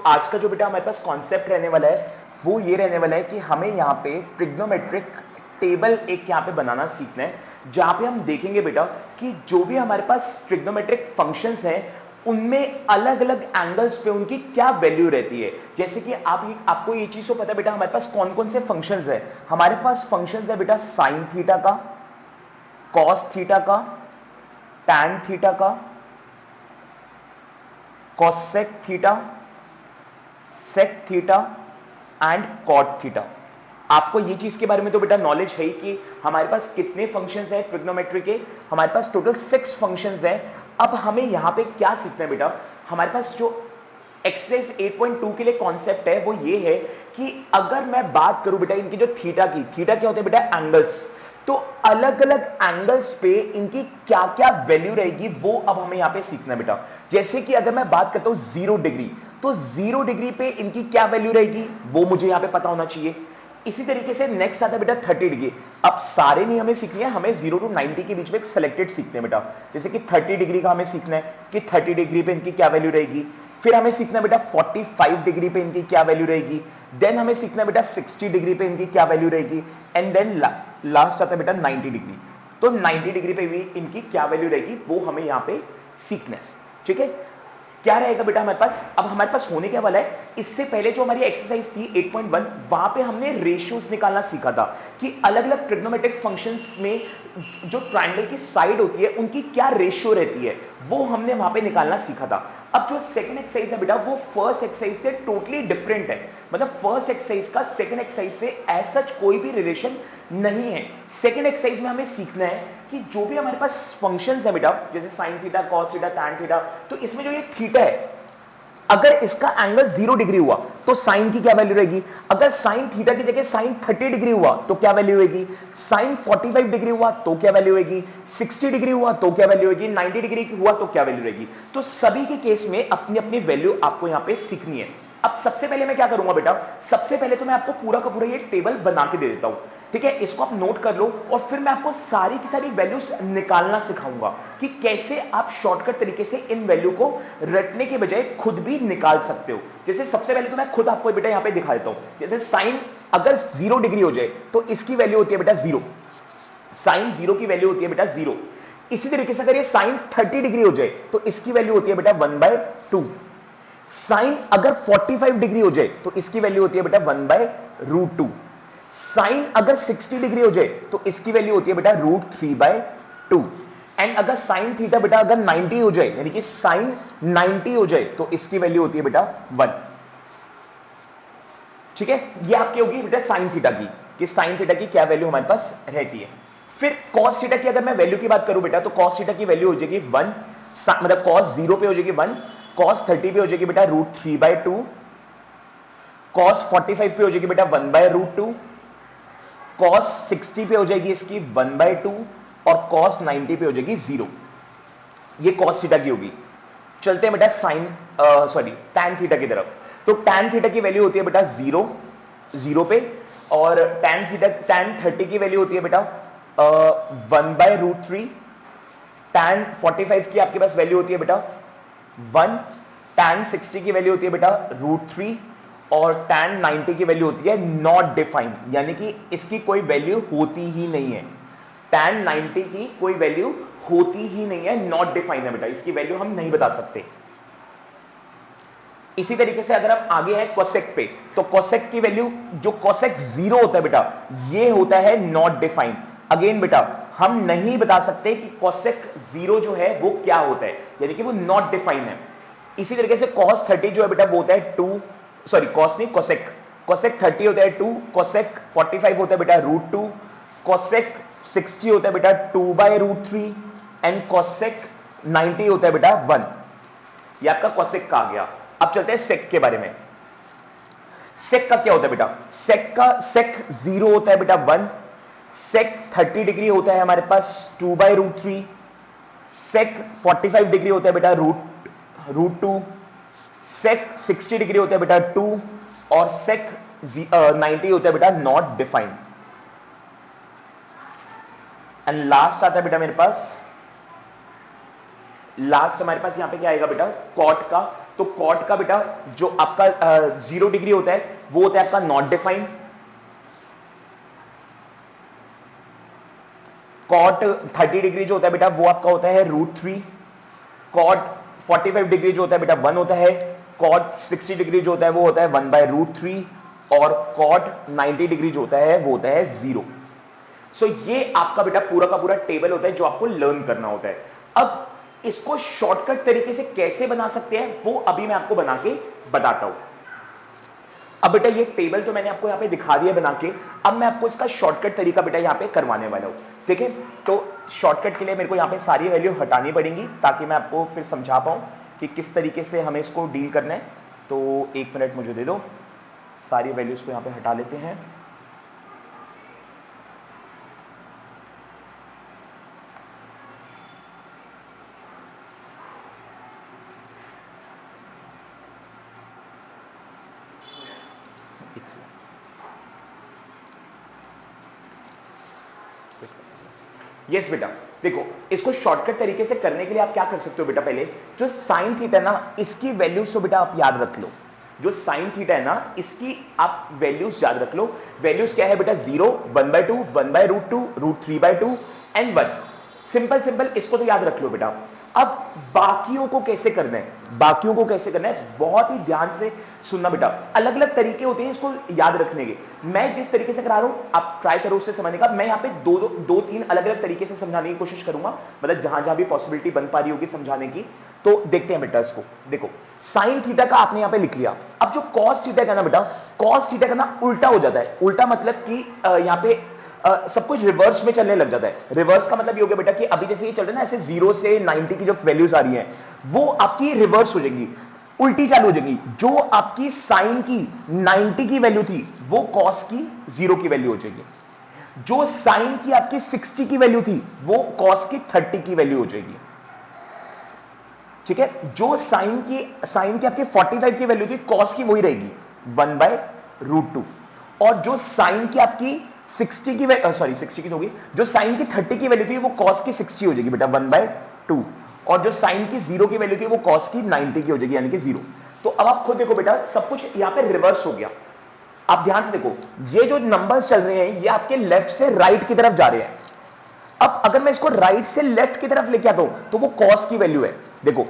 आज का जो बेटा हमारे पास कॉन्सेप्ट रहने वाला है वो ये रहने वाला है कि हमें यहाँ पे ट्रिग्नोमेट्रिक टेबल एक यहाँ पे बनाना सीखना है, जहां पे हम देखेंगे बेटा कि जो भी हमारे पास ट्रिग्नोमेट्रिक फंक्शंस हैं उनमें अलग अलग एंगल्स पे उनकी क्या वैल्यू रहती है। जैसे कि आपको ये चीज तो पता है बेटा हमारे पास कौन कौन से फंक्शंस है। हमारे पास फंक्शंस है बेटा साइन थीटा का, कॉस थीटा का, टैन थीटा का, cosec theta, sec theta and cot theta. आपको ये चीज के बारे में तो बेटा नॉलेज है ही कि हमारे पास कितने फंक्शंस हैं ट्रिग्नोमेट्री के। हमारे पास टोटल 6 फंक्शंस हैं। अब हमें यहां पे क्या सीखना है बेटा, हमारे पास जो एक्सरसाइज 8.2 के लिए कॉन्सेप्ट है वो ये है कि अगर मैं बात करूं बेटा इनकी जो थीटा की, थीटा क्या होते हैं बेटा एंगल्स, तो अलग अलग एंगल्स पे इनकी क्या क्या वैल्यू रहेगी वो अब हमें यहां पे सीखना है बेटा। जैसे कि अगर मैं बात करता हूं 0 डिग्री, तो 0 डिग्री पे इनकी क्या वैल्यू रहेगी वो मुझे यहां पे पता होना चाहिए। इसी तरीके से नेक्स्ट आता है बेटा 30 डिग्री। अब सारे नहीं हमें सीखने हैं, हमें 0 to 90 के बीच में एक सिलेक्टेड सीखते हैं बेटा। जैसे कि 30 डिग्री का हमें सीखना है कि 30 डिग्री पे इनकी क्या वैल्यू रहेगी। फिर हमें सीखना है बेटा 45 डिग्री पे इनकी क्या वैल्यू रहेगी। देन हमें सीखना है बेटा 60 डिग्री पे इनकी क्या वैल्यू रहेगी। एंड देन लास्ट आता है बेटा 90 डिग्री। तो 90 डिग्री पे भी इनकी क्या वैल्यू रहेगी वो हमें यहां पे सीखना है। ठीक है, क्या रहेगा बेटा हमारे पास। अब हमारे पास होने क्या वाला है, इससे पहले जो हमारी एक्सरसाइज थी 8.1 वहां पे हमने रेशियोज निकालना सीखा था कि अलग अलग ट्रिग्नोमेट्रिक फंक्शंस में जो ट्रायंगल की साइड होती है उनकी क्या रेशियो रहती है, वो हमने वहां पे निकालना सीखा था। अब जो सेकंड एक्सरसाइज है बेटा वो फर्स्ट एक्सरसाइज से टोटली डिफरेंट है। मतलब फर्स्ट एक्सरसाइज का सेकंड एक्सरसाइज से एज सच कोई भी रिलेशन नहीं है। सेकंड एक्सरसाइज में हमें सीखना है कि जो भी हमारे पास फंक्शंस है बेटा, जैसे sine theta, cos theta, tan theta, तो इसमें जो ये थीटा है अगर इसका एंगल 0 डिग्री हुआ तो साइन की क्या वैल्यू रहेगी। अगर साइन थीटा की जगह साइन 30 डिग्री हुआ तो क्या वैल्यू होगी। साइन 45 डिग्री हुआ तो क्या वैल्यू होगी। 60 डिग्री हुआ तो क्या वैल्यू होगी। 90 डिग्री हुआ तो क्या वैल्यू रहेगी। तो सभी के केस में अपनी अपनी वैल्यू आपको यहां पे सीखनी है। अब सबसे पहले मैं क्या करूंगा बेटा, सबसे पहले तो मैं आपको पूरा का पूरा ये टेबल बना के दे देता हूं। ठीक है, इसको आप नोट कर लो और फिर मैं आपको सारी की सारी वैल्यूज निकालना सिखाऊंगा कि कैसे आप शॉर्टकट तरीके से इन वैल्यू को रटने के बजाय खुद भी निकाल सकते हो। जैसे सबसे पहले तो मैं खुद आपको बेटा यहां पे दिखा देता हूं। जैसे साइन अगर 0 डिग्री हो जाए तो इसकी वैल्यू होती है बेटा 0। साइन 0 की वैल्यू होती है बेटा 0। इसी तरीके से अगर ये साइन 30 डिग्री हो जाए तो इसकी वैल्यू होती है बेटा 1/2। साइन अगर 45 डिग्री हो जाए तो इसकी वैल्यू होती है बेटा 1/√2। साइन अगर 60 डिग्री हो जाए तो इसकी वैल्यू होती है बेटा √3/2। एंड अगर साइन थीटा बेटा अगर 90 हो जाए यानी कि साइन 90 हो जाए तो इसकी वैल्यू होती है बेटा 1। ठीक है, ये आपकी होगी बेटा साइन थीटा की, कि साइन थीटा की क्या वैल्यू हमारे पास रहती है। फिर कॉस थीटा की अगर मैं वैल्यू की बात करूं बेटा तो कॉस थीटा की वैल्यू हो जाएगी 1, मतलब कॉस 0 पे हो जाएगी 1, कॉस 30 पे हो जाएगी बेटा √3/2, कॉस 45 पे हो जाएगी बेटा 1/√2, कॉस 60 पे हो जाएगी इसकी 1/2 और कॉस 90 पे हो जाएगी 0। ये कॉस थीटा की होगी। चलते हैं बेटा टैन थीटा की तरफ। तो टैन थीटा की वैल्यू होती है बेटा 0 पे, और टैन 30 की वैल्यू होती है बेटा 1/√3। टैन 45 की आपके पास वैल्यू होती है बेटा 1, टैन 60 की वैल्यू होती है बेटा √3 और टैन 90 की वैल्यू होती है नॉट डिफाइंड, यानी कि इसकी कोई वैल्यू होती ही नहीं है। टैन 90 की कोई वैल्यू होती ही नहीं है, नॉट डिफाइंड है बेटा, इसकी वैल्यू हम नहीं बता सकते। इसी तरीके से अगर हम आगे हैं कोसेक पे, तो कोसेक की वैल्यू जो कोसेक 0 होता है बेटा ये होता है नॉट डिफाइंड। अगेन बेटा हम नहीं बता सकते कि कोसेक 0 जो है वो क्या होता है, यानी कि वो नॉट डिफाइंड है। इसी तरीके से cos 30 जो है बेटा वो होता है 2, सॉरी कॉस नहीं कोसेक, कोसेक 30 होता है 2, कोसेक 45 होता है बेटा √2, कोसेक 60 होता है बेटा 2/√3 एंड कोसेक 90 होता है बेटा 1। ये आपका कोसेक का आ गया। अब चलते हैं सेक के बारे में। सेक का क्या होता है बेटा, सेक 0 होता है बेटा 1, सेक 30 डिग्री होता है हमारे पास 2/√3, सेक 45 डिग्री होता है बेटा √2, सेक 60 डिग्री होता है बेटा 2 और सेक 90 होता है बेटा नॉट डिफाइंड। एंड लास्ट आता है बेटा मेरे पास, लास्ट हमारे पास यहां पे क्या आएगा बेटा कॉट का। तो कॉट का बेटा जो आपका 0 डिग्री होता है वो होता है आपका नॉट डिफाइंड, कॉट 30 डिग्री जो होता है बेटा वो आपका होता है √3, कॉट 45 डिग्री जो होता है बेटा 1 होता है, कॉट 60 डिग्री जो होता है वो होता है 1/√3 और कॉट 90 डिग्री जो होता है वो होता है 0। सो ये आपका बेटा पूरा का पूरा टेबल होता है जो आपको लर्न करना होता है। अब इसको शॉर्टकट तरीके से कैसे बना सकते हैं वो अभी मैं आपको बना के बताता हूं। अब बेटा ये टेबल तो मैंने आपको यहां पे दिखा दिया बना के, अब मैं आपको इसका शॉर्टकट तरीका बेटा यहां पे करवाने वाला हूं, ठीक है। तो शॉर्टकट के लिए मेरे को यहां पे सारी वैल्यू हटानी पड़ेंगी ताकि मैं आपको फिर समझा पाऊं कि किस तरीके से हमें इसको डील करना है। तो 1 मिनट मुझे दे दो, सारी वैल्यूज को यहां पे हटा लेते हैं। यस बेटा, देखो इसको शॉर्टकट तरीके से करने के लिए आप क्या कर सकते हो बेटा, पहले जो साइन थीटा है ना इसकी वैल्यूज तो बेटा आप याद रख लो। जो साइन थीटा है ना इसकी आप वैल्यूज याद रख लो। वैल्यूज क्या है बेटा, 0, 1/2, 1/√2, √3/2 एंड 1। सिंपल सिंपल इसको तो याद रख लो बेटा। अब बाकियों को कैसे करना है, बाकियों को कैसे करना है बहुत ही ध्यान से सुनना बेटा। अलग अलग तरीके होते हैं इसको याद रखने के। मैं जिस तरीके से करा रहा हूं आप ट्राई करो उससे समझने का। मैं यहां पे दो तीन अलग अलग तरीके से समझाने की कोशिश करूंगा, मतलब जहां जहां भी पॉसिबिलिटी बन पा रही होगी समझाने की। तो देखते हैं बेटा इसको। देखो साइन थीटा का आपने यहां पे लिख लिया। अब जो कॉस थीटा का ना बेटा, कॉस थीटा का ना उल्टा हो जाता है। उल्टा मतलब कि यहां पे सब कुछ रिवर्स में चलने लग जाता है। रिवर्स का मतलब ये हो गया बेटा कि अभी जैसे ये चल रहा है ना, ऐसे 0 से 90 की जो वैल्यूज आ रही हैं वो आपकी रिवर्स हो जाएंगी, उल्टी चालू हो जाएंगी। जो आपकी साइन की 90 की वैल्यू थी वो कॉस की 0 की वैल्यू हो जाएगी। जो साइन की आपकी 60 की वैल्यू थी वो कॉस की 30 की वैल्यू हो जाएगी, ठीक है। जो साइन की आपकी 45 की वैल्यू थी कॉस की वही रहेगी 1/√2। और जो साइन की आपकी 60 की सॉरी 60 की तो होगी, जो साइन की 30 की वैल्यू थी वो कॉस की 60 हो जाएगी बेटा 1/2। और जो साइन की 0 की वैल्यू थी वो कॉस की 90 की हो जाएगी यानी कि 0। तो अब आप खुद देखो बेटा सब कुछ यहां पे रिवर्स हो गया। आप ध्यान से देखो ये जो नंबर्स चल रहे हैं ये आपके लेफ्ट से राइट की तरफ जा रहे हैं। अब अगर मैं इसको राइट से लेफ्ट की तरफ लेके आता हूं तो वो कॉस की वैल्यू है। देखो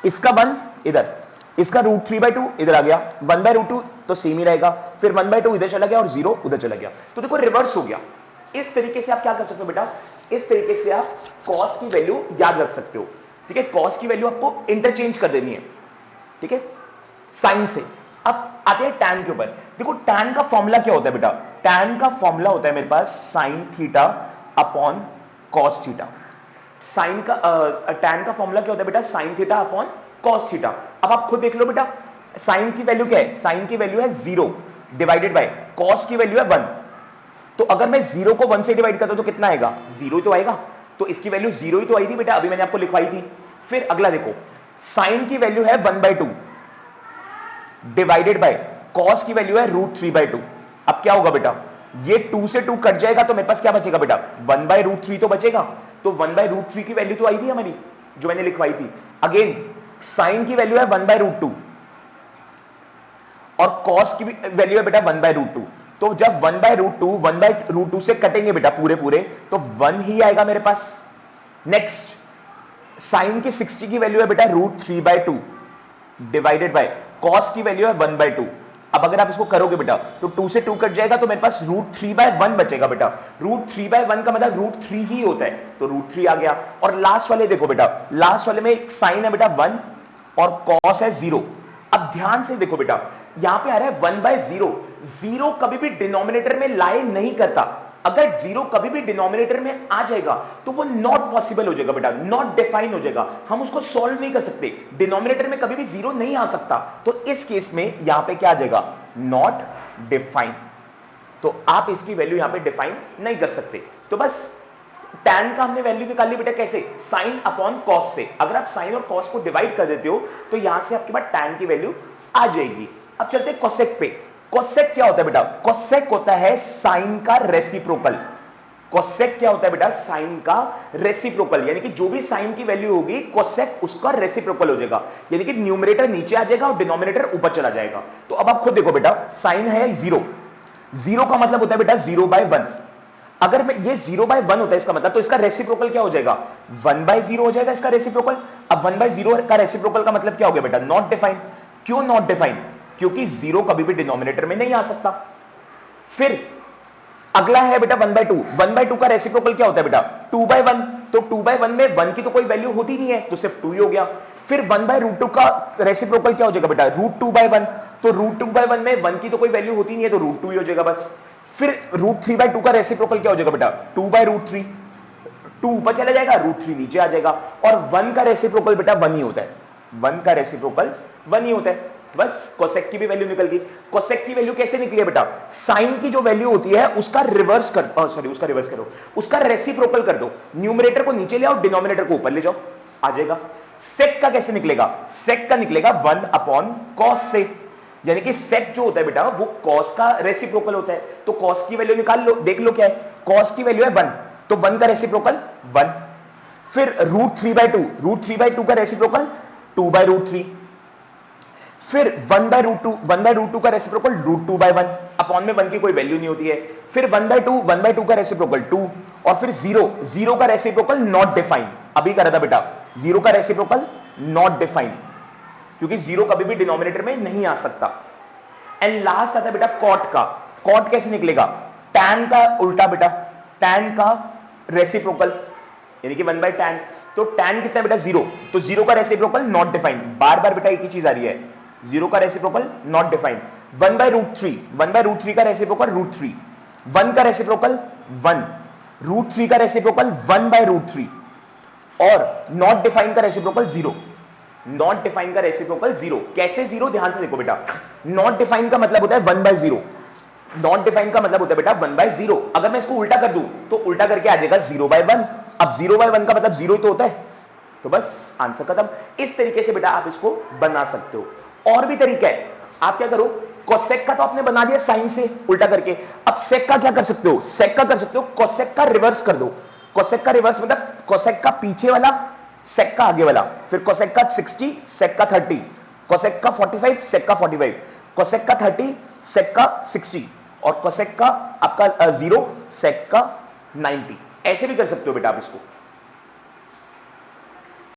इसका 1 इधर, इसका √3/2 इधर आ गया, 1/√2 तो सेम ही रहेगा, फिर 1/2 इधर चला गया और 0 उधर चला गया। तो देखो रिवर्स हो गया। इस तरीके से आप क्या कर सकते हो बेटा, इस तरीके से आप कॉस की वैल्यू याद रख सकते हो, ठीक है। कॉस की वैल्यू आपको इंटरचेंज कर देनी है, ठीक है, साइन से। अब आते हैं टैन के ऊपर। देखो टैन का फॉर्मूला क्या होता है बेटा, टैन का फॉर्मूला होता है मेरे पास sine theta upon cos theta. Sine का टैन का फॉर्मूला क्या होता है बेटा, sine theta upon cos theta. अब आप खुद देख लो बेटा साइन की वैल्यू क्या है, साइन की वैल्यू है 0 डिवाइडेड बाय कॉस की वैल्यू है 1। तो अगर मैं 0 को 1 से डिवाइड करता हूं तो कितना आएगा, 0 ही तो आएगा। तो इसकी वैल्यू 0 ही तो आई थी बेटा, अभी मैंने आपको लिखवाई थी। फिर अगला देखो साइन की वैल्यू है 1/2 डिवाइडेड बाय कॉस की वैल्यू है √3/2। अब क्या होगा बेटा, ये 2 से 2 कट जाएगा तो मेरे पास क्या बचेगा बेटा, 1/√3 तो बचेगा। तो 1/√3 की वैल्यू तो आई थी हमारी जो मैंने लिखवाई थी। अगेन साइन की वैल्यू है 1/√2 और कॉस की वैल्यू है बेटा 1/√2। तो जब 1/√2 से कटेंगे बेटा पूरे पूरे तो 1 ही आएगा मेरे पास। नेक्स्ट साइन की 60 की वैल्यू है बेटा √3/2 डिवाइडेड बाय कॉस की वैल्यू है 1/2। अब अगर आप इसको करोगे बेटा तो 2 से 2 कट जाएगा तो मेरे पास √3/1 बचेगा बेटा। √3/1 का मतलब √3 ही होता है, तो √3 आ गया। और लास्ट वाले देखो बेटा, लास्ट वाले में एक साइन है बेटा 1 और कॉस है 0। अब ध्यान से देखो बेटा यहां पे आ रहा है 1/0। 0 कभी भी डिनोमिनेटर में लाई नहीं करता। अगर 0 कभी भी डिनोमिनेटर में आ जाएगा तो वो नॉट पॉसिबल हो जाएगा बेटा, नॉट डिफाइन हो जाएगा, हम उसको सॉल्व नहीं कर सकते। डिनोमिनेटर में कभी भी 0 नहीं आ सकता, तो इस केस में यहां पे क्या आ जाएगा, नॉट डिफाइन। तो आप इसकी वैल्यू यहां पे डिफाइन नहीं कर सकते। तो बस टैन का हमने वैल्यू निकाल ली बेटा कैसे, साइन अपॉन कॉस से। अगर आप साइन और कॉस को डिवाइड कर देते हो तो यहां से आपके पास टैन की वैल्यू आ जाएगी। अब चलते कोसेक पे। कोसेक क्या होता है बेटा, कोसेक होता है साइन का रेसिप्रोकल। कोसेक क्या होता है बेटा? साइन का रेसिप्रोकल, यानी कि जो भी साइन की वैल्यू होगी कोसेक उसका रेसिप्रोकल हो जाएगा, यानी कि न्यूमरेटर नीचे आ जाएगा और डिनोमिनेटर ऊपर चला जाएगा। तो अब आप खुद देखो बेटा, साइन है 0, 0 का मतलब होता है बेटा 0/1। अगर मैं ये 0/1 होता है इसका मतलब, तो इसका रेसिप्रोकल क्या हो जाएगा? 1/0 हो जाएगा इसका रेसिप्रोकल। अब 1/0 का रेसिप्रोकल का मतलब क्या हो गया बेटा? Not defined. क्यों नॉट डिफाइंड? क्योंकि 0 कभी भी डिनोमिनेटर में नहीं आ सकता। फिर अगला है बेटा 1/2। 1/2 का रेसिप्रोकल क्या होता है बेटा? 2/1। तो 2/1 में 1 की तो कोई वैल्यू होती नहीं है, तो सिर्फ 2 ही हो गया। फिर 1/√2 का रेसिप्रोकल क्या हो जाएगा बेटा? √2/1। तो √2/1 में 1 की तो कोई वैल्यू होती नहीं है, तो √2 ही हो जाएगा बस। फिर √3/2 का रेसिप्रोकल क्या हो जाएगा बेटा? 2/√3। 2 ऊपर चला जाएगा, √3 नीचे आ जाएगा। और 1 का रेसिप्रोकल बेटा 1 ही होता है। 1 का रेसिप्रोकल 1 ही होता है। बस कोसेक की भी वैल्यू निकल गई। कोसेक की वैल्यू कैसे निकली है बेटा? साइन की जो वैल्यू होती है उसका रिवर्स कर, उसका रिवर्स करो, उसका रेसिप्रोकल कर दो। न्यूमरेटर को नीचे ले आओ, डिनोमिनेटर को ऊपर ले जाओ, आ जाएगा। सेक का कैसे निकलेगा? सेक का निकलेगा 1/cos से, यानी कि सेक जो होता है बेटा वो कॉस का रेसिप्रोकल होता है। तो कॉस की वैल्यू निकाल लो, देख लो क्या है। कॉस की वैल्यू है 1, तो 1 का रेसिप्रोकल 1। फिर √3/2, √3/2 का रेसिप्रोकल 2/√3। फिर 1/√2 का रेसिप्रोकल √2/1। अपॉन में 1 की कोई वैल्यू नहीं होती है। फिर 1/2 का रेसिप्रोकल 2। और फिर 0 का रेसिप्रोकल नॉट डिफाइंड। अभी करा था बेटा, 0 का रेसिप्रोकल नॉट डिफाइंड, क्योंकि 0 कभी भी डिनोमिनेटर में नहीं आ सकता। एंड लास्ट आता है बेटा कॉट का। कॉट कैसे निकलेगा? टैन का उल्टा बेटा, टैन का रेसिप्रोकल, यानी कि 1/tan। तो tan कितना बेटा? 0। तो 0 का रेसिप्रोकल नॉट डिफाइंड। बार बार बेटा एक ही चीज आ रही है, 0 का रेसिप्रोकल नॉट डिफाइंड। 1/√3, 1/√3 का रेसिप्रोकल √3। 1 का रेसिप्रोकल 1, √3 का रेसिप्रोकल 1/√3। और नॉट डिफाइंड का रेसिप्रोकल 0। नॉट डिफाइंड का रेसिप्रोकल 0। कैसे 0? ध्यान से देखो बेटा, नॉट डिफाइंड का मतलब होता है 1/0। नॉट डिफाइंड का मतलब होता है बेटा 1/0। अगर मैं इसको उल्टा कर दूं तो उल्टा करके आ जाएगा 0/1। अब 0/1 का मतलब 0 ही तो होता है। तो बस आंसर खत्म। इस तरीके से बेटा आप इसको बना सकते हो। और भी तरीका है, आप क्या करो, कोसेक का तो आपने बना दिया साइन से उल्टा करके। अब सेक का क्या कर सकते हो? सेक का कर सकते हो, कोसेक का रिवर्स कर दो। कोसेक का रिवर्स मतलब कोसेक का पीछे वाला, सेक का आगे वाला। फिर कोसेक का 60, सेक का 30, कोसेक का 45, सेक का 45, कोसेक का 30, सेक का 60, और कोसेक का आपका 0, सेक का 90। ऐसे भी कर सकते हो बेटा आप इसको।